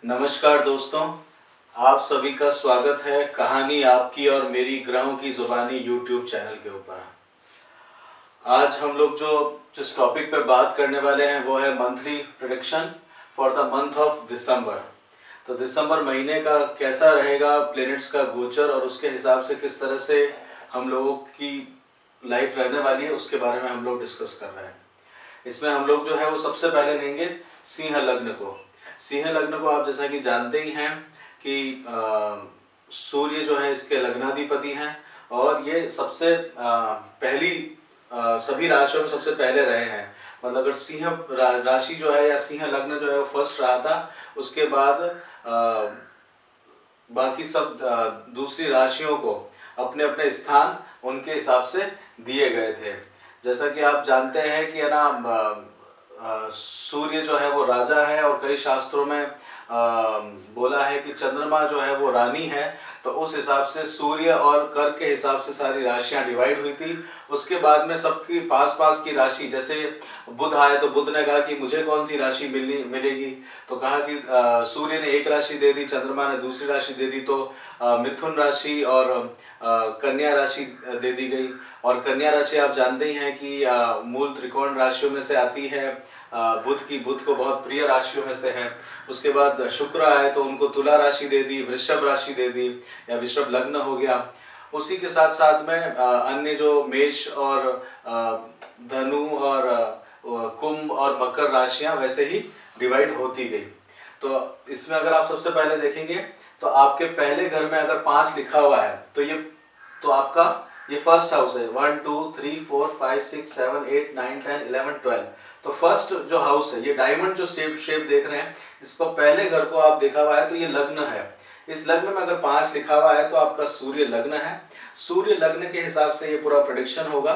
नमस्कार दोस्तों, आप सभी का स्वागत है कहानी आपकी और मेरी ग्रहों की जुबानी यूट्यूब चैनल के ऊपर। आज हम लोग जो जिस टॉपिक पर बात करने वाले हैं वो है monthly prediction for the month of December. तो दिसंबर महीने का कैसा रहेगा प्लैनेट्स का गोचर और उसके हिसाब से किस तरह से हम लोगों की लाइफ रहने वाली है उसके बारे में हम लोग डिस्कस कर रहे हैं। इसमें हम लोग जो है वो सबसे पहले लेंगे सिंह लग्न को। सिंह लग्न को आप जैसा कि जानते ही हैं कि सूर्य जो है इसके लग्नाधिपति हैं और ये सबसे पहली सभी राशियों में सबसे पहले रहे हैं। मतलब अगर सिंह राशि जो है या सिंह लग्न जो है वो फर्स्ट रहा था, उसके बाद बाकी सब दूसरी राशियों को अपने अपने स्थान उनके हिसाब से दिए गए थे। जैसा कि आप जानते हैं कि है ना, सूर्य जो है वो राजा है और कई शास्त्रों में बोला है कि चंद्रमा जो है वो रानी है। तो उस हिसाब से सूर्य और कर के हिसाब से सारी राशियां डिवाइड हुई थी। उसके बाद में सबकी पास पास की राशि, जैसे बुध आए तो बुध ने कहा कि मुझे कौन सी राशि मिलेगी, तो कहा कि सूर्य ने एक राशि दे दी, चंद्रमा ने दूसरी राशि दे दी, तो मिथुन राशि और कन्या राशि दे दी गई। और कन्या राशि आप जानते ही हैं कि मूल त्रिकोण राशियों में से आती है, बुध को बहुत प्रिय राशियों में से है। उसके बाद शुक्र आए तो उनको तुला राशि दे दी, वृषभ राशि दे दी या वृषभ लग्न हो गया। उसी के साथ साथ में अन्य जो मेष और धनु और कुंभ और मकर राशियां वैसे ही डिवाइड होती गई। तो इसमें अगर आप सबसे पहले देखेंगे तो आपके पहले घर में अगर 5 लिखा हुआ है तो आपका ये फर्स्ट हाउस है। 1 2 3 4 5 6 7 8 9 10 11 12। तो फर्स्ट जो हाउस है, ये डायमंड जो शेप देख रहे हैं, इस पर पहले घर को आप देखा हुआ है तो ये लग्न है। इस लग्न में अगर 5 लिखा हुआ है तो आपका सूर्य लग्न है। सूर्य लग्न के हिसाब से ये पूरा प्रेडिक्शन होगा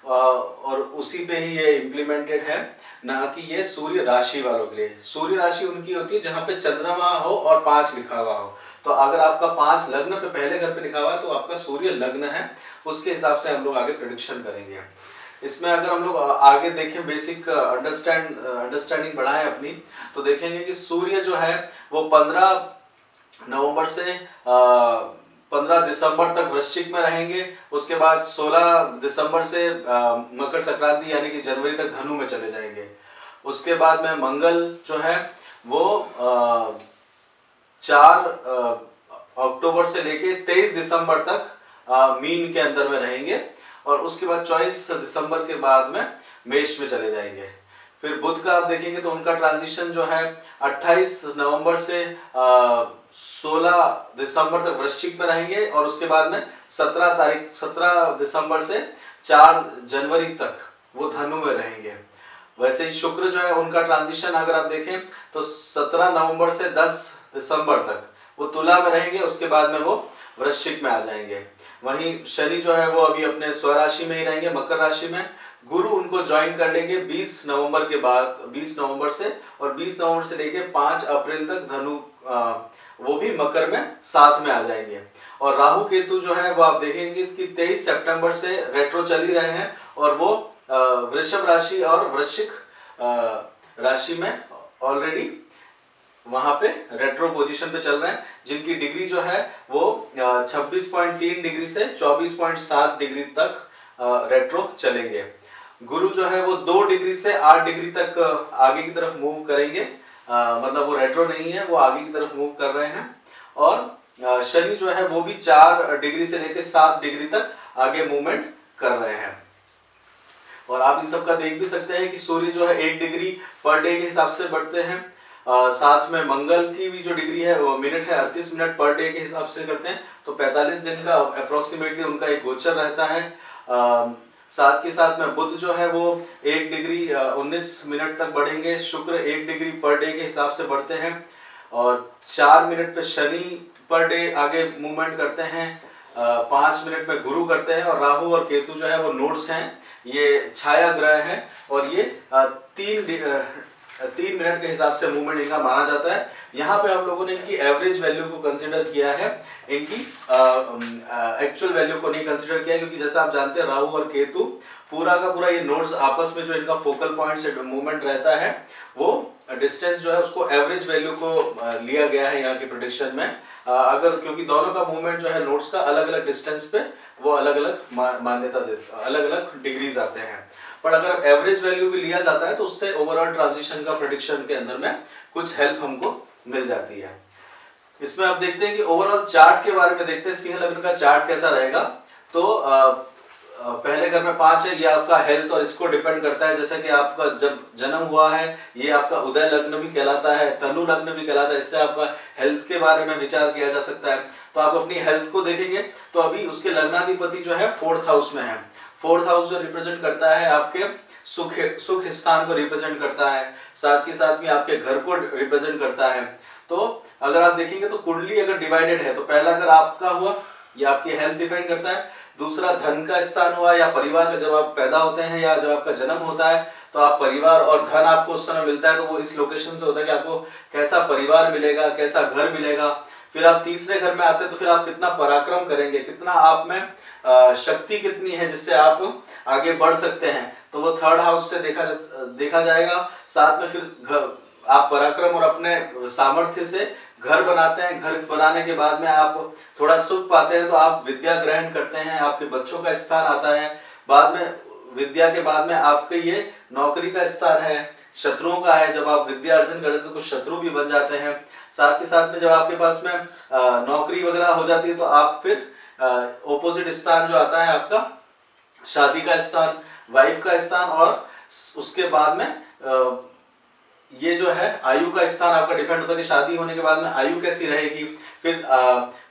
और उसी पे ही ये इम्प्लीमेंटेड है, ना कि ये सूर्य राशि वालों के लिए। सूर्य राशि उनकी होती है जहां पे चंद्रमा हो और 5 लिखा हुआ हो। तो अगर आपका 5 लग्न पे पहले घर पे लिखा हुआ है तो आपका सूर्य लग्न है। उसके हिसाब से हम लोग आगे प्रेडिक्शन करेंगे। इसमें अगर हम लोग आगे देखें, बेसिक अंडरस्टैंडिंग बढ़ाएं अपनी, तो देखेंगे कि सूर्य जो है वो 15 नवंबर से 15 दिसंबर तक वृश्चिक में रहेंगे। उसके बाद 16 दिसंबर से मकर संक्रांति यानी कि जनवरी तक धनु में चले जाएंगे। उसके बाद में मंगल जो है वो 4 अक्टूबर से लेके 23 दिसंबर तक मीन के अंदर में रहेंगे और उसके बाद 24 दिसंबर के बाद में मेष में चले जाएंगे। फिर बुध का आप देखेंगे तो उनका ट्रांजिशन जो है 28 नवंबर से 16 दिसंबर तक वृश्चिक में रहेंगे और उसके बाद में 17 दिसंबर से 4 जनवरी तक वो धनु में रहेंगे। वैसे ही शुक्र जो है उनका ट्रांजिशन अगर आप देखें तो 17 नवंबर से 10 दिसंबर तक वो तुला में रहेंगे, उसके बाद में वो वृश्चिक में आ जाएंगे। वहीं शनि जो है वो अभी अपने स्वराशि में ही रहेंगे, मकर राशि में। गुरु उनको ज्वाइन कर लेंगे 20 नवंबर के बाद, 20 नवंबर से, और 20 नवंबर से लेके 5 अप्रैल तक धनु वो भी मकर में साथ में आ जाएंगे। और राहु केतु जो है वो आप देखेंगे कि 23 सितंबर से रेट्रो चल ही रहे हैं और वो वृषभ राशि और वृश्चिक राशि में ऑलरेडी वहां पे रेट्रो पोजीशन पे चल रहे हैं, जिनकी डिग्री जो है वो 26.3 डिग्री से 24.7 डिग्री तक रेट्रो चलेंगे। गुरु जो है वो 2 डिग्री से 8 डिग्री तक आगे की तरफ मूव करेंगे, मतलब वो रेट्रो नहीं है, वो आगे की तरफ मूव कर रहे हैं। और शनि जो है वो भी 4 डिग्री से लेकर 7 डिग्री तक आगे मूवमेंट कर रहे हैं। और आप इन सब का देख भी सकते हैं कि सूर्य जो है 1 डिग्री पर डे के हिसाब से बढ़ते हैं। साथ में मंगल की भी जो डिग्री है वो मिनट है 38 मिनट पर डे के हिसाब से करते हैं, तो 45 दिन का अप्रोक्सीमेटली उनका एक गोचर रहता है। साथ के साथ में बुध जो है वो 1 डिग्री 19 मिनट तक बढ़ेंगे। शुक्र 1 डिग्री पर डे के हिसाब से बढ़ते हैं और 4 मिनट पे शनि पर डे आगे मूवमेंट करते हैं। 5 मिनट में गुरु करते हैं। और राहु और केतु जो है वो नोड्स हैं, ये छाया ग्रह हैं और ये 3 मिनट के हिसाब से मूवमेंट इनका माना जाता है। यहाँ पे हम लोगों ने इनकी एवरेज वैल्यू को कंसीडर किया है, इनकी एक्चुअल वैल्यू को नहीं कंसीडर किया है, क्योंकि जैसा आप जानते हैं राहु और केतु पूरा का पूरा ये नोड्स आपस में जो इनका फोकल पॉइंट से मूवमेंट रहता है वो डिस्टेंस जो है उसको एवरेज वैल्यू को लिया गया है यहाँ के प्रेडिक्शन में। अगर क्योंकि दोनों का मूवमेंट जो है नोड्स का अलग अलग डिस्टेंस पे वो अलग अलग मान्यता देता, अलग अलग डिग्रीज आते हैं। पर अगर एवरेज वैल्यू भी लिया जाता है तो उससे ओवरऑल ट्रांजिशन का प्रेडिक्शन के अंदर में कुछ हेल्प हमको मिल जाती है। इसमें आप देखते हैं कि ओवरऑल चार्ट के बारे में देखते हैं, सिंह लग्न का चार्ट कैसा रहेगा। तो पहले घर में 5 है, ये आपका हेल्थ और इसको डिपेंड करता है। जैसे कि आपका जब जन्म हुआ है ये आपका उदय लग्न भी कहलाता है, तनु लग्न भी कहलाता है, इससे आपका हेल्थ के बारे में विचार किया जा सकता है। तो आप अपनी हेल्थ को देखेंगे तो अभी उसके लग्नाधिपति जो है 4th हाउस में है। 4th हाउस जो रिप्रेजेंट करता है आपके सुख स्थान को रिप्रेजेंट करता है, साथ के साथ में आपके घर को रिप्रेजेंट करता है। तो अगर आप देखेंगे तो कुंडली अगर डिवाइडेड है तो पहला अगर आपका हुआ ये आपकी हेल्थ डिफाइन करता है, दूसरा धन का स्थान हुआ या परिवार का, जब आप पैदा होते हैं या जब आपका जन्म होता है तो आप परिवार और धन आपको उस समय मिलता है, तो वो इस लोकेशन से होता है कि आपको कैसा परिवार मिलेगा, कैसा घर मिलेगा। फिर आप तीसरे घर में आते हैं तो फिर आप कितना पराक्रम करेंगे, कितना आप में शक्ति कितनी है जिससे आप आगे बढ़ सकते हैं, तो वो 3rd हाउस से देखा जाएगा। साथ में फिर आप पराक्रम और अपने सामर्थ्य से घर बनाते हैं, घर बनाने के बाद में आप थोड़ा सुख पाते हैं तो आप विद्या ग्रहण करते हैं, आपके बच्चों का स्थान आता है। बाद में विद्या के बाद में आपके ये नौकरी का स्थान है, शत्रुओं का है, जब आप विद्या अर्जन करते हैं तो कुछ शत्रु भी बन जाते हैं। साथ के साथ में जब आपके पास में नौकरी वगैरह हो जाती है तो आप फिर ऑपोजिट स्थान जो आता है आपका शादी का स्थान, वाइफ का स्थान, और उसके बाद में ये जो है आयु का स्थान आपका डिपेंड होता है कि शादी होने के बाद में आयु कैसी रहेगी। फिर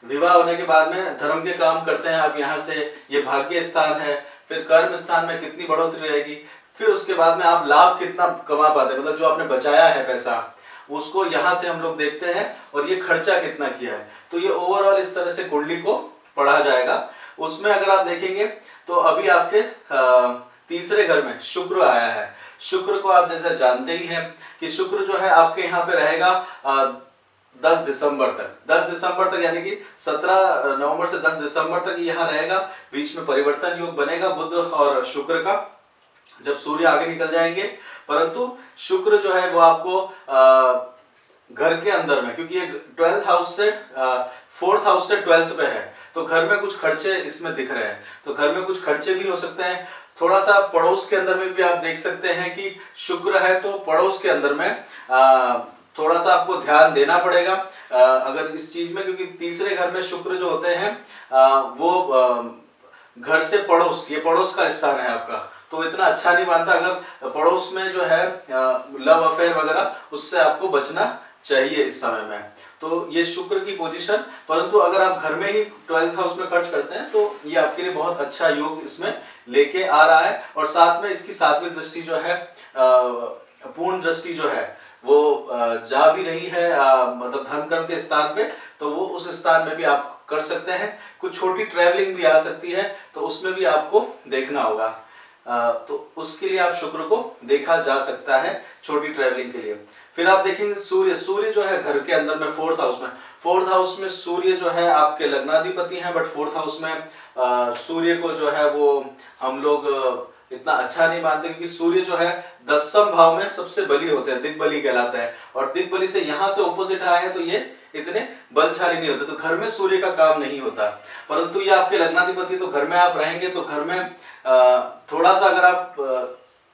विवाह होने के बाद में धर्म के काम करते हैं आप, यहाँ से ये भाग्य स्थान है। फिर कर्म स्थान में कितनी बढ़ोतरी रहेगी, फिर उसके बाद में आप लाभ कितना कमा पाते हैं, मतलब जो आपने बचाया है पैसा उसको यहाँ से हम लोग देखते हैं, और ये खर्चा कितना किया है। तो ये ओवरऑल इस तरह से कुंडली को पढ़ा जाएगा। उसमें अगर आप देखेंगे तो अभी आपके तीसरे घर में शुक्र आया है। शुक्र को आप जैसे जानते ही हैं कि शुक्र जो है आपके यहाँ पे रहेगा 10 दिसंबर तक। 10 दिसंबर तक यानी कि 17 नवंबर से 10 दिसंबर तक यहाँ रहेगा। बीच में परिवर्तन योग बनेगा बुध और शुक्र का, जब सूर्य आगे निकल जाएंगे। परंतु शुक्र जो है वो आपको घर के अंदर में, क्योंकि ये 12th हाउस से 4th हाउस से 12th पे है, तो घर में कुछ खर्चे इसमें दिख रहे हैं। तो घर में कुछ खर्चे भी हो सकते हैं। थोड़ा सा पड़ोस के अंदर में भी आप देख सकते हैं कि शुक्र है, तो पड़ोस के अंदर में थोड़ा सा आपको ध्यान देना पड़ेगा अगर इस चीज में, क्योंकि तीसरे घर में शुक्र जो होते हैं वो घर से पड़ोस, ये पड़ोस का स्थान है आपका, तो इतना अच्छा नहीं मानता। अगर पड़ोस में जो है लव अफेयर वगैरह, उससे आपको बचना चाहिए इस समय में। तो ये शुक्र की पोजीशन, परंतु अगर आप घर में ही 12th हाउस में खर्च करते हैं तो ये आपके लिए बहुत अच्छा योग इसमें लेके आ रहा है। और साथ में इसकी 7वीं दृष्टि जो है, पूर्ण दृष्टि जो है वो जा भी रही है मतलब धन कर्म के स्थान पे, तो वो उस स्थान में भी आप कर सकते हैं। कुछ छोटी ट्रैवलिंग भी आ सकती है, तो उसमें भी आपको देखना होगा। तो उसके लिए आप शुक्र को देखा जा सकता है छोटी ट्रैवलिंग के लिए। फिर आप देखेंगे सूर्य, सूर्य जो है घर के अंदर में 4th हाउस में, 4th हाउस में सूर्य जो है आपके लग्नाधिपति हैं, बट 4th हाउस में सूर्य को जो है वो हम लोग इतना अच्छा नहीं मानते, क्योंकि सूर्य जो है 10वें भाव में सबसे बली होते हैं, दिग्बली कहलाते हैं, और दिग्बली से यहाँ से ऑपोजिट आए हैं तो ये इतने बलशाली नहीं होते, तो घर में सूर्य का काम नहीं होता। परंतु ये आपके लग्नाधिपति, तो घर में आप रहेंगे तो घर में थोड़ा सा अगर आप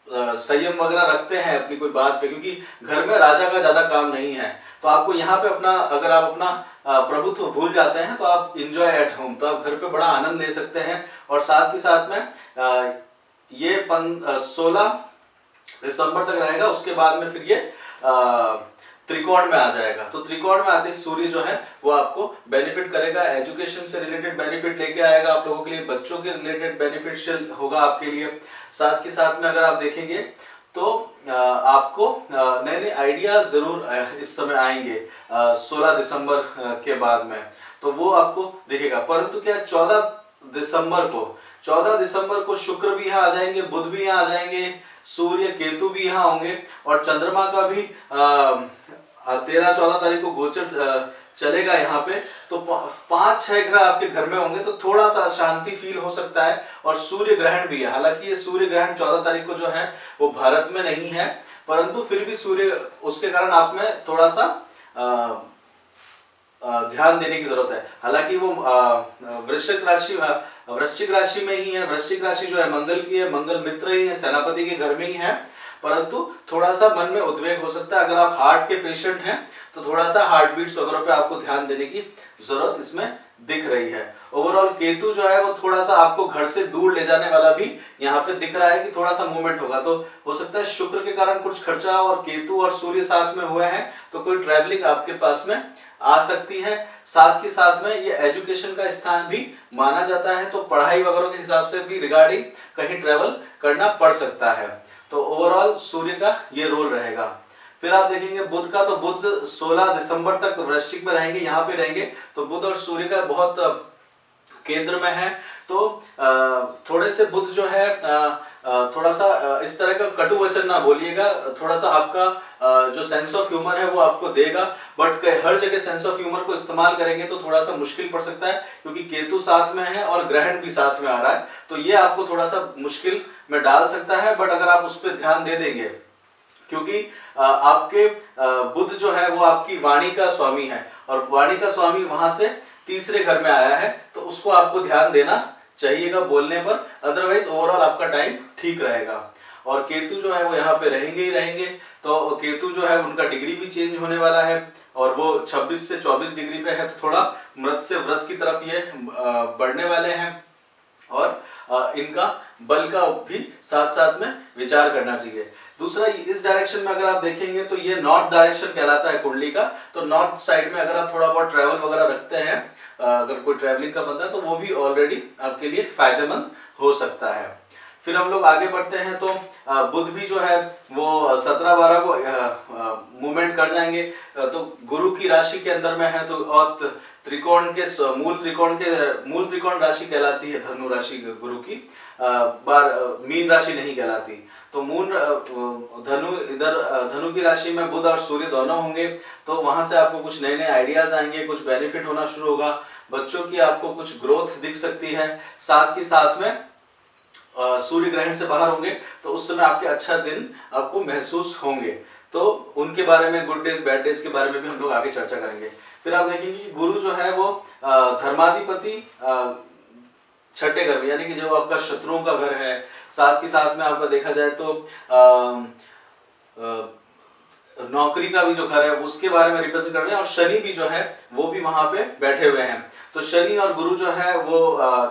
संयम वगैरह रखते हैं अपनी कोई बात पे, क्योंकि घर में राजा का ज्यादा काम नहीं है, तो आपको यहाँ पे अपना, अगर आप अपना प्रभुत्व भूल जाते हैं तो आप इंजॉय एट होम, तो आप घर पे बड़ा आनंद ले सकते हैं। और साथ ही साथ में ये 16 दिसंबर तक रहेगा, उसके बाद में फिर ये त्रिकोण में आ जाएगा। तो त्रिकोण में आते सूर्य जो है वो आपको बेनिफिट करेगा, एजुकेशन से रिलेटेड बेनिफिट लेके आएगा आप लोगों के लिए, बच्चों के रिलेटेड बेनिफिशियल होगा आपके लिए। साथ के साथ में अगर आप देखेंगे तो आपको नए नए आइडियाज जरूर इस समय आएंगे 16 दिसंबर के बाद में, तो वो आपको दिखेगा। परंतु क्या 14 दिसंबर को शुक्र भी यहाँ आ जाएंगे, बुध भी यहाँ आ जाएंगे, सूर्य केतु भी यहाँ होंगे और चंद्रमा का भी 13-14 तारीख को गोचर चलेगा यहाँ पे। तो 5-6 ग्रह आपके घर में होंगे तो थोड़ा सा शांति फील हो सकता है। और सूर्य ग्रहण भी है, हालांकि ये सूर्य ग्रहण 14 तारीख को जो है वो भारत में नहीं है, परंतु फिर भी सूर्य उसके कारण आप में थोड़ा सा ध्यान देने की जरूरत है। हालांकि वो वृश्चिक राशि में ही है। वृश्चिक राशि जो है मंगल की है, मंगल मित्र ही है, सेनापति के घर में ही है, परंतु थोड़ा सा मन में उद्वेग हो सकता है। अगर आप हार्ट के पेशेंट हैं तो थोड़ा सा हार्ट बीट्स वगैरह पे आपको ध्यान देने की जरूरत इसमें दिख रही है। ओवरऑल केतु जो है वो थोड़ा सा आपको घर से दूर ले जाने वाला भी यहाँ पे दिख रहा है कि थोड़ा सा मूवमेंट होगा। तो हो सकता है शुक्र के कारण कुछ खर्चा, और केतु और सूर्य साथ में हुए हैं तो कोई ट्रैवलिंग आपके पास में आ सकती है। साथ के साथ में ये एजुकेशन का स्थान भी माना जाता है, तो पढ़ाई वगैरह के हिसाब से भी रिगार्डिंग कहीं ट्रेवल करना पड़ सकता है। तो ओवरऑल सूर्य का ये रोल रहेगा। फिर आप देखेंगे बुध का, तो बुध 16 दिसंबर तक वृश्चिक में रहेंगे, यहाँ पे रहेंगे। तो बुध और सूर्य का बहुत केंद्र में है। तो थोड़े से बुध जो है थोड़ा सा इस तरह का कटु वचन ना बोलिएगा, थोड़ा सा आपका जो सेंस ऑफ ह्यूमर है वो आपको देगा, बट हर जगह सेंस ऑफ ह्यूमर को इस्तेमाल करेंगे तो थोड़ा सा मुश्किल पड़ सकता है, क्योंकि केतु साथ में है और ग्रहण भी साथ में आ रहा है, तो ये आपको थोड़ा सा मुश्किल में डाल सकता है। बट अगर आप उस पर ध्यान दे देंगे, क्योंकि आपके बुध जो है वो आपकी वाणी का स्वामी है, और वाणी का स्वामी वहां से तीसरे घर में आया है, तो उसको आपको ध्यान देना चाहिएगा बोलने पर, अदरवाइज ओवरऑल आपका टाइम ठीक रहेगा। और केतु जो है वो यहाँ पे रहेंगे ही रहेंगे। तो केतु जो है उनका डिग्री भी चेंज होने वाला है, और वो 26 से 24 डिग्री पे है, तो थोड़ा मृत से व्रत की तरफ ये बढ़ने वाले हैं, और इनका बल का भी साथ साथ में विचार करना चाहिए। दूसरा, इस डायरेक्शन में अगर आप देखेंगे तो ये नॉर्थ डायरेक्शन कहलाता है कुंडली का। तो नॉर्थ साइड में अगर आप थोड़ा बहुत ट्रैवल वगैरह रखते हैं, अगर कोई ट्रैवलिंग का बंदा, तो वो भी ऑलरेडी आपके लिए फायदेमंद हो सकता है। फिर हम लोग आगे बढ़ते हैं, तो बुध भी जो है वो 17-12 को मूवमेंट कर जाएंगे। तो गुरु की राशि के अंदर में है, तो और त्रिकोण के मूल त्रिकोण राशि कहलाती है धनु राशि गुरु की, मीन राशि नहीं कहलाती। तो धनु की राशि में बुध और सूर्य दोनों होंगे, तो वहां से आपको कुछ नए नए आइडियाज आएंगे, कुछ बेनिफिट होना शुरू होगा, बच्चों की आपको कुछ ग्रोथ दिख सकती है। साथ के साथ में सूर्य ग्रहण से बाहर होंगे, तो उस समय आपके अच्छा दिन आपको महसूस होंगे। तो उनके बारे में, गुड डेज बैड डेज के बारे में भी हम लोग आगे चर्चा करेंगे। फिर आप देखेंगे कि गुरु जो है वो धर्माधिपति छठे घर में, यानी कि जो आपका शत्रुओं का घर है, साथ के साथ में आपका देखा जाए तो नौकरी का भी जो घर है उसके बारे में रिप्रेजेंट कर रहे हैं। और शनि भी जो है वो भी वहां पे बैठे हुए हैं। तो शनि और गुरु जो है वो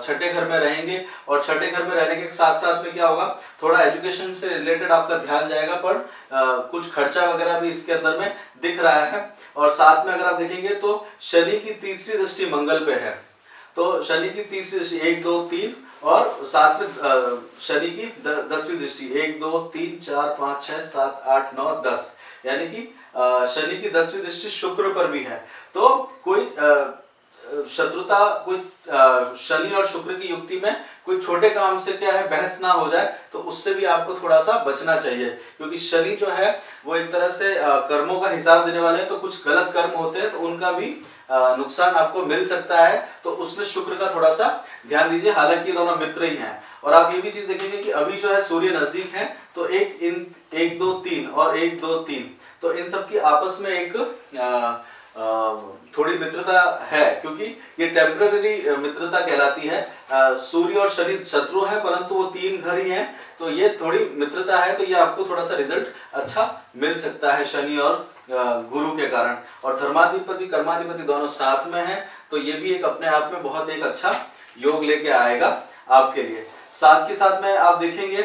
छठे घर में रहेंगे, और छठे घर में रहने के साथ साथ में क्या होगा, थोड़ा एजुकेशन से रिलेटेड आपका ध्यान जाएगा, पर कुछ खर्चा वगैरह भी इसके अंदर में दिख रहा है। और साथ में अगर आप देखेंगे तो शनि की तीसरी दृष्टि मंगल पे है, तो शनि की तीसरी दृष्टि 1, 2, 3, और साथ में शनि की 10वीं दृष्टि 1, 2, 3, 4, 5, 6, 7, 8, 9, 10, यानी कि शनि की 10वीं दृष्टि शुक्र पर भी है। तो कोई शत्रुता, कोई शनि और शुक्र की युक्ति में कोई छोटे काम से क्या है बहस ना हो जाए, तो उससे भी आपको थोड़ा सा बचना चाहिए, क्योंकि शनि जो है वो एक तरह से कर्मों का हिसाब देने वाले हैं। तो कुछ गलत कर्म होते हैं तो उनका भी नुकसान आपको मिल सकता है, तो उसमें शुक्र का थोड़ा सा ध्यान दीजिए। हालांकि ये दोनों मित्र ही हैं। और आप ये भी चीज देखेंगे कि अभी जो है सूर्य नजदीक है, तो 1, 2, 3 और 1, 2, 3, तो इन सब की आपस में एक थोड़ी मित्रता है, क्योंकि ये टेम्पररी मित्रता कहलाती है। सूर्य और शनि शत्रु हैं, परंतु वो 3 घर ही हैं, तो ये थोड़ी मित्रता है। तो ये आपको थोड़ा सा रिजल्ट अच्छा मिल सकता है शनि और गुरु के कारण। और धर्माधिपति कर्माधिपति दोनों साथ में हैं, तो ये भी एक अपने आप में बहुत एक अच्छा योग लेके आएगा आपके लिए। साथ के साथ में आप देखेंगे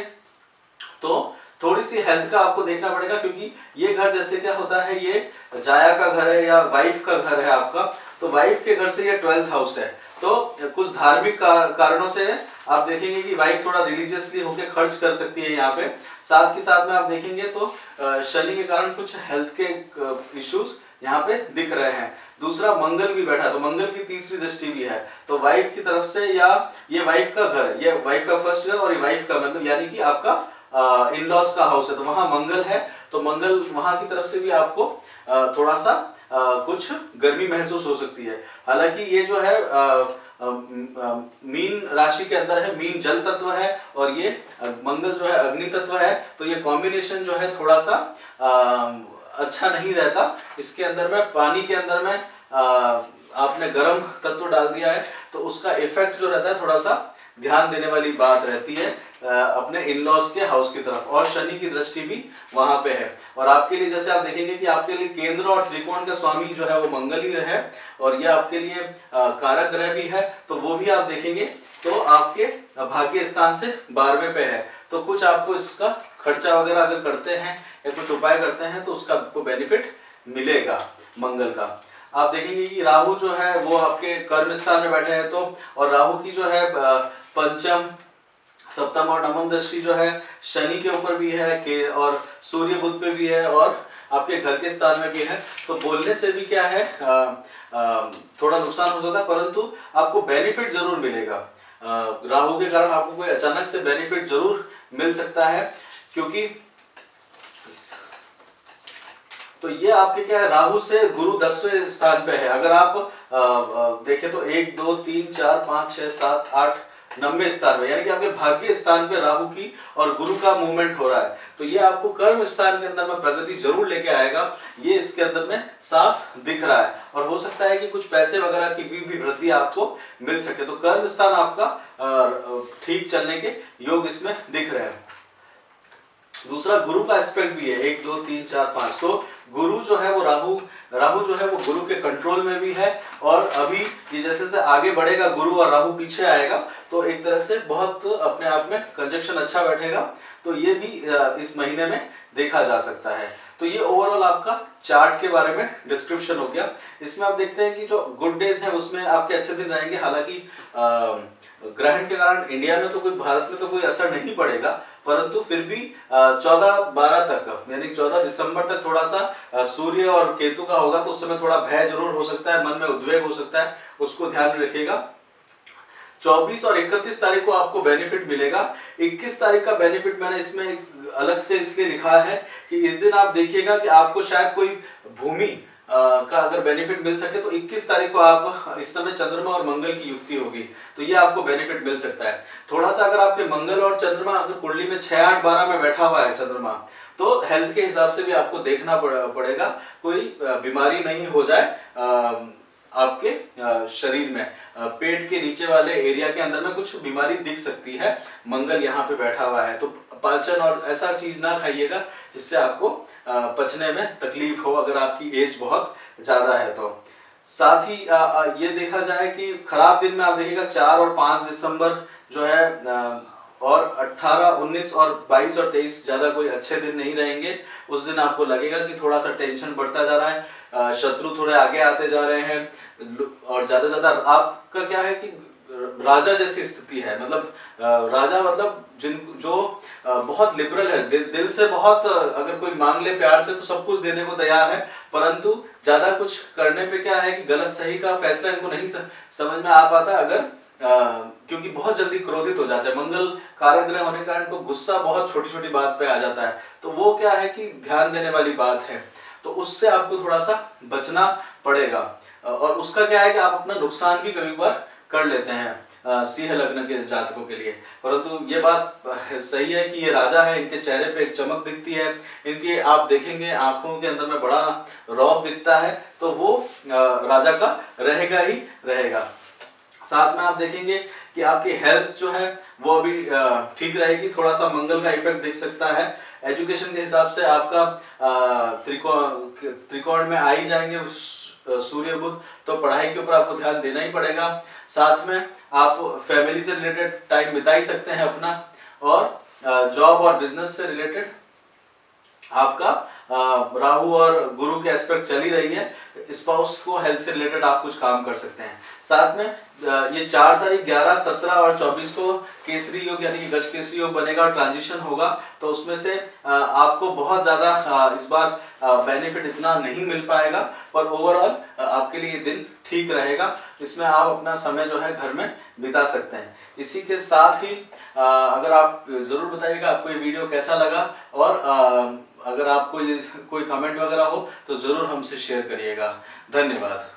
तो थोड़ी सी हेल्थ का आपको देखना पड़ेगा, क्योंकि ये घर जैसे क्या होता है, ये जाया का घर है या वाइफ का घर है आपका, तो वाइफ के घर से ये 12th हाउस है। तो कुछ धार्मिक कारणों से आप देखेंगे कि वाइफ थोड़ा रिलीजियसली होकर खर्च कर सकती है यहाँ पे। साथ के साथ में आप देखेंगे तो शनि के कारण कुछ हेल्थ के इश्यूज यहाँ पे दिख रहे हैं। दूसरा, मंगल भी बैठा, तो मंगल की तीसरी दृष्टि भी है, तो वाइफ की तरफ से, या ये वाइफ का घर है, ये वाइफ का फर्स्ट घर और ये वाइफ का मतलब यानी कि आपका इन लॉज का हाउस है तो वहां मंगल है, तो मंगल वहां की तरफ से भी आपको थोड़ा सा कुछ गर्मी महसूस हो सकती है। हालांकि ये जो है मीन राशि के अंदर है, मीन जल तत्व है और ये मंगल जो है अग्नि तत्व है, तो ये कॉम्बिनेशन जो है थोड़ा सा अच्छा नहीं रहता। इसके अंदर में पानी के अंदर में आपने गर्म तत्व डाल दिया है तो उसका इफेक्ट जो रहता है थोड़ा सा ध्यान देने वाली बात रहती है अपने इन लॉज के हाउस की तरफ। और शनि की दृष्टि भी वहां पे है और आपके लिए जैसे आप देखेंगे कि आपके लिए केंद्र और त्रिकोण का स्वामी जो है वो मंगल ही है और ये आपके लिए कारक ग्रह भी है, तो वो भी आप देखेंगे तो आपके भाग्य स्थान से 12वें पे है। तो कुछ आपको इसका खर्चा वगैरह अगर करते हैं या कुछ उपाय करते हैं तो उसका आपको बेनिफिट मिलेगा मंगल का। आप देखेंगे कि राहु जो है वो आपके कर्म स्थान में बैठे हैं, तो और राहु की जो है पंचम सप्तम और नवम दृष्टि जो है शनि के ऊपर भी है के और सूर्य बुध पे भी है और आपके घर के स्थान में भी है। तो बोलने से भी क्या है थोड़ा नुकसान हो सकता है, परंतु आपको बेनिफिट जरूर मिलेगा। राहु के कारण आपको कोई अचानक से बेनिफिट जरूर मिल सकता है, क्योंकि तो ये आपके क्या है राहु से गुरु 10वें स्थान पे है। अगर आप देखें तो 1 2 3 4 5 6 7 8 9वें स्थान में, यानी कि आपके भाग्य स्थान पे राहु की और गुरु का मूवमेंट हो रहा है, तो ये आपको कर्म स्थान के अंदर में प्रगति जरूर लेके आएगा, ये इसके अंदर में साफ दिख रहा है। और हो सकता है कि कुछ पैसे वगैरह की भी वृद्धि आपको मिल सके, तो कर्म स्थान आपका ठीक चलने के योग इसमें दिख रहे हैं। दूसरा गुरु का एस्पेक्ट भी है 1 2 3 4 5, तो गुरु जो है वो राहु जो है वो गुरु के कंट्रोल में भी है और अभी ये जैसे जैसे आगे बढ़ेगा गुरु और राहु पीछे आएगा तो एक तरह से बहुत अपने आप में कंजक्शन अच्छा बैठेगा, तो ये भी इस महीने में देखा जा सकता है। तो ये ओवरऑल आपका चार्ट के बारे में डिस्क्रिप्शन हो गया। इसमें आप देखते हैं कि जो गुड डेज हैं उसमें आपके अच्छे दिन रहेंगे। हालांकि ग्रहण के कारण इंडिया में तो कोई भारत में तो कोई असर नहीं पड़ेगा, परंतु फिर भी 14-12 तक यानी 14 दिसंबर तक थोड़ा सा सूर्य और केतु का होगा, तो उस समय थोड़ा भय जरूर हो सकता है, मन में उद्वेग हो सकता है, उसको ध्यान में रखिएगा। 24 और 31 तारीख को आपको बेनिफिट मिलेगा। 21 तारीख का बेनिफिट मैंने इसमें अलग से इसलिए लिखा है कि इस दिन आप देखिएगा कि आपको शायद कोई भूमि का अगर बेनिफिट मिल सके, तो 21 तारीख को आप इस समय चंद्रमा और मंगल की युक्ति होगी, तो ये आपको बेनिफिट मिल सकता है। थोड़ा सा अगर आपके मंगल और चंद्रमा अगर कुंडली में 6 8 12 में बैठा हुआ है चंद्रमा, तो हेल्थ के हिसाब से भी आपको देखना पड़ेगा कोई बीमारी नहीं हो जाए आपके शरीर में। पेट के नीचे वाले एरिया के अंदर में कुछ बीमारी दिख सकती है, मंगल यहाँ पे बैठा हुआ है, तो पाचन और ऐसा चीज ना खाइएगा जिससे आपको पचने में तकलीफ हो अगर आपकी एज बहुत ज्यादा है। तो साथ ही ये देखा जाए कि खराब दिन में आप देखिएगा 4 और 5 दिसंबर जो है और 18 19 और 22 और 23 ज्यादा कोई अच्छे दिन नहीं रहेंगे। उस दिन आपको लगेगा कि थोड़ा सा टेंशन बढ़ता जा रहा है, शत्रु थोड़े आगे आते जा रहे हैं और ज्यादा आपका क्या है कि राजा जैसी स्थिति है, मतलब राजा मतलब जो बहुत लिबरल है, दिल से बहुत अगर कोई मांग ले प्यार से तो सब कुछ देने को तैयार है, परंतु ज्यादा कुछ करने पे क्या है कि गलत सही का फैसला इनको नहीं समझ में आ पाता अगर क्योंकि बहुत जल्दी क्रोधित हो जाते हैं। मंगल कारक ग्रह होने के कारण इनको गुस्सा बहुत छोटी छोटी बात पे आ जाता है, तो वो क्या है कि ध्यान देने वाली बात है, तो उससे आपको थोड़ा सा बचना पड़ेगा। और उसका क्या है कि आप अपना नुकसान भी कभी बार कर लेते हैं सिंह लग्न के जातकों के लिए। परंतु ये बात सही है कि ये राजा है, इनके चेहरे पे एक चमक दिखती है, इनके आप देखेंगे आंखों के अंदर में बड़ा रौब दिखता है, तो वो राजा का रहेगा ही रहेगा। साथ में आप देखेंगे कि आपकी हेल्थ जो है वो अभी ठीक रहेगी, थोड़ा सा मंगल का इफेक्ट दिख सकता है। एजुकेशन के हिसाब से आपका त्रिकोण में आ ही जाएंगे सूर्य बुध, तो पढ़ाई के ऊपर आपको ध्यान देना ही पड़ेगा। साथ में आप फैमिली से रिलेटेड टाइम बिता ही सकते हैं अपना, और जॉब और बिजनेस से रिलेटेड आपका राहु और गुरु के एस्पेक्ट चल ही रही है, स्पाउस को हेल्थ से रिलेटेड आप कुछ काम कर सकते हैं। साथ में ये 4 तारीख 11, 17 और 24 को केसरी योग यानी कि गज केसरी योग बनेगा, ट्रांजिशन होगा। तो उसमें से आपको बहुत ज़्यादा इस बार बेनिफिट इतना नहीं मिल पाएगा, पर ओवरऑल आपके लिए ये दिन ठीक रहेगा। इसमें आप अपना समय जो है घर में बिता सकते हैं। इसी के साथ ही अगर आप ज़रूर बताइएगा आपको ये वीडियो कैसा लगा, और अगर आपको ये कोई कमेंट वगैरह हो तो ज़रूर हमसे शेयर करिएगा। धन्यवाद।